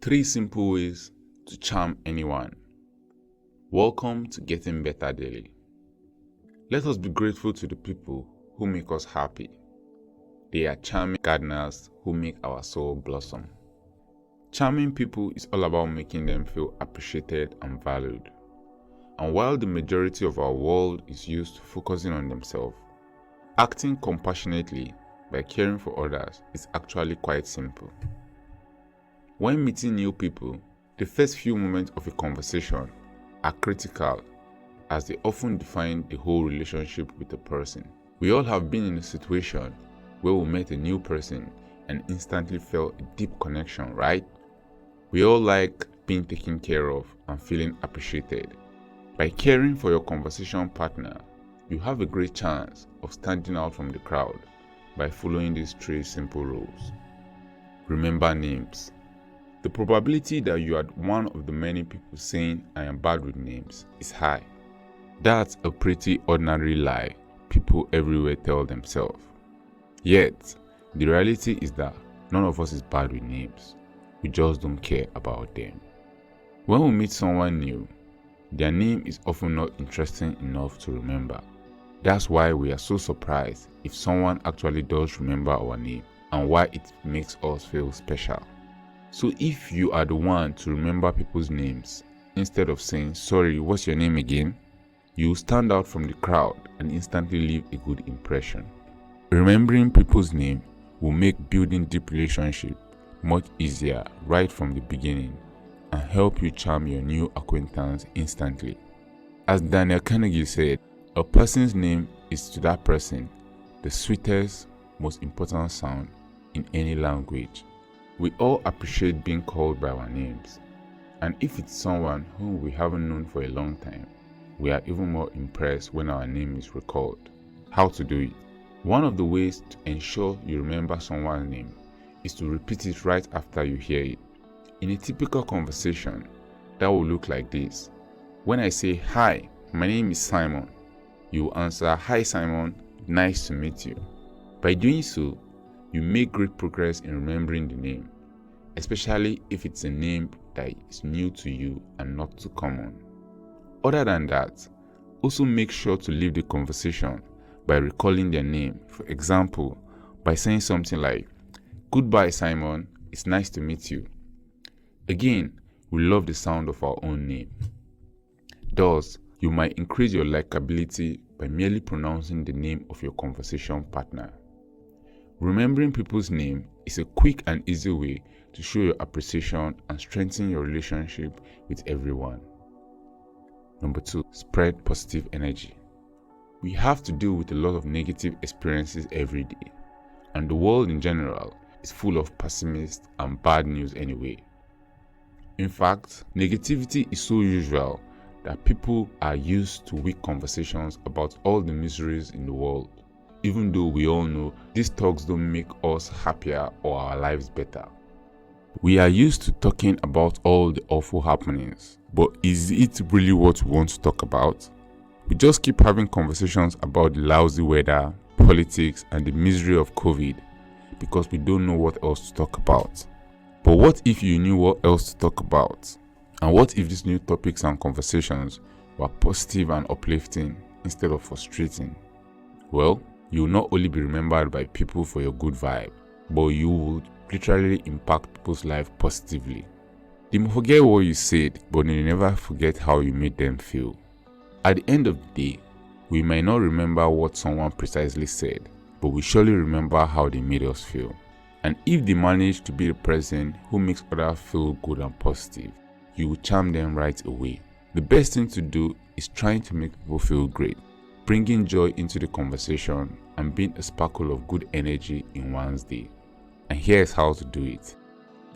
3 simple ways to charm anyone. Welcome to Getting Better Daily. Let us be grateful to the people who make us happy. They are charming gardeners who make our soul blossom. Charming people is all about making them feel appreciated and valued. And while the majority of our world is used to focusing on themselves, acting compassionately by caring for others is actually quite simple. When meeting new people, the first few moments of a conversation are critical as they often define the whole relationship with a person. We all have been in a situation where we met a new person and instantly felt a deep connection, right? We all like being taken care of and feeling appreciated. By caring for your conversation partner, you have a great chance of standing out from the crowd by following these 3 simple rules. Remember names. The probability that you are one of the many people saying I am bad with names is high. That's a pretty ordinary lie people everywhere tell themselves. Yet, the reality is that none of us is bad with names. We just don't care about them. When we meet someone new, their name is often not interesting enough to remember. That's why we are so surprised if someone actually does remember our name and why it makes us feel special. So if you are the one to remember people's names, instead of saying, "Sorry, what's your name again?" you stand out from the crowd and instantly leave a good impression. Remembering people's name will make building deep relationship much easier right from the beginning and help you charm your new acquaintance instantly. As Daniel Carnegie said, a person's name is to that person the sweetest, most important sound in any language. We all appreciate being called by our names, and if it's someone whom we haven't known for a long time, we are even more impressed when our name is recalled. How to do it? One of the ways to ensure you remember someone's name is to repeat it right after you hear it. In a typical conversation, that will look like this. When I say, "Hi, my name is Simon," you will answer, "Hi Simon, nice to meet you." By doing so, you make great progress in remembering the name, especially if it's a name that is new to you and not too common. Other than that, also make sure to leave the conversation by recalling their name. For example, by saying something like, "Goodbye Simon, it's nice to meet you." Again, we love the sound of our own name. Thus, you might increase your likability by merely pronouncing the name of your conversation partner. Remembering people's name is a quick and easy way to show your appreciation and strengthen your relationship with everyone. Number 2, spread positive energy. We have to deal with a lot of negative experiences every day, and the world in general is full of pessimists and bad news anyway. In fact, negativity is so usual that people are used to weak conversations about all the miseries in the world, even though we all know these talks don't make us happier or our lives better. We are used to talking about all the awful happenings, but is it really what we want to talk about? We just keep having conversations about the lousy weather, politics, and the misery of COVID because we don't know what else to talk about. But what if you knew what else to talk about? And what if these new topics and conversations were positive and uplifting instead of frustrating? Well, you will not only be remembered by people for your good vibe, but you would literally impact people's life positively. They may forget what you said, but they never forget how you made them feel. At the end of the day, we might not remember what someone precisely said, but we surely remember how they made us feel. And if they manage to be the person who makes others feel good and positive, you will charm them right away. The best thing to do is trying to make people feel great, bringing joy into the conversation and being a sparkle of good energy in one's day. And here's how to do it.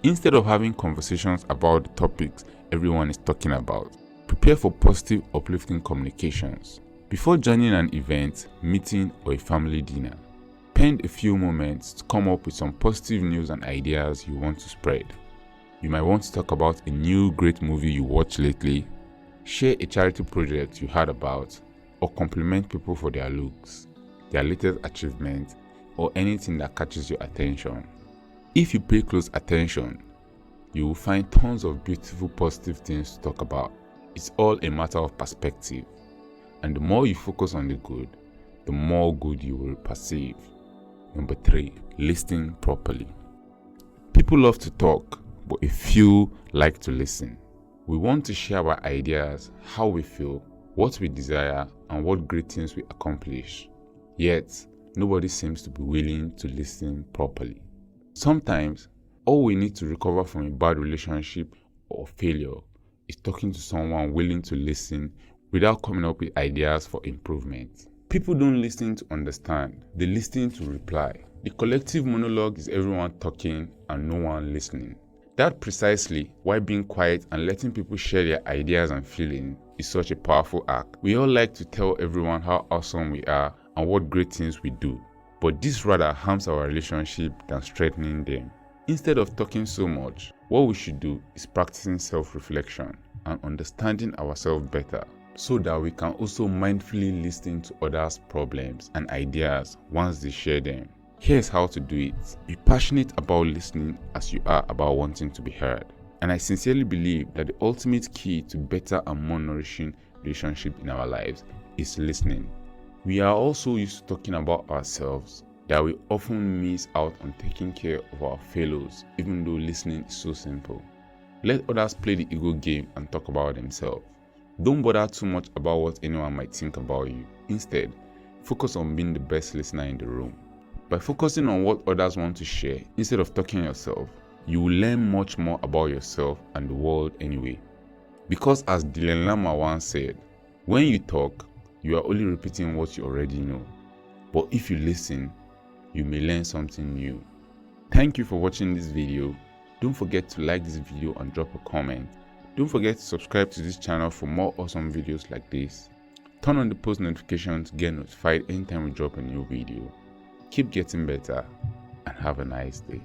Instead of having conversations about the topics everyone is talking about, prepare for positive, uplifting communications. Before joining an event, meeting, or a family dinner, spend a few moments to come up with some positive news and ideas you want to spread. You might want to talk about a new great movie you watched lately, share a charity project you heard about, or compliment people for their looks, their latest achievement, or anything that catches your attention. If you pay close attention, you will find tons of beautiful, positive things to talk about. It's all a matter of perspective. And the more you focus on the good, the more good you will perceive. Number 3, listening properly. People love to talk, but a few like to listen. We want to share our ideas, how we feel, what we desire, and what great things we accomplish. Yet, nobody seems to be willing to listen properly. Sometimes, all we need to recover from a bad relationship or failure is talking to someone willing to listen without coming up with ideas for improvement. People don't listen to understand, they listen to reply. The collective monologue is everyone talking and no one listening. That's precisely why being quiet and letting people share their ideas and feelings is such a powerful act. We all like to tell everyone how awesome we are and what great things we do, but this rather harms our relationship than strengthening them. Instead of talking so much, what we should do is practicing self-reflection and understanding ourselves better, so that we can also mindfully listen to others' problems and ideas once they share them. Here's how to do it. Be passionate about listening as you are about wanting to be heard. And I sincerely believe that the ultimate key to better and more nourishing relationship in our lives is listening. We are also used to talking about ourselves that we often miss out on taking care of our fellows, even though listening is so simple. Let others play the ego game and talk about themselves. Don't bother too much about what anyone might think about you. Instead, focus on being the best listener in the room. By focusing on what others want to share instead of talking yourself, you will learn much more about yourself and the world anyway. Because as Dalai Lama once said, when you talk, you are only repeating what you already know. But if you listen, you may learn something new. Thank you for watching this video. Don't forget to like this video and drop a comment. Don't forget to subscribe to this channel for more awesome videos like this. Turn on the post notification to get notified anytime we drop a new video. Keep getting better and have a nice day.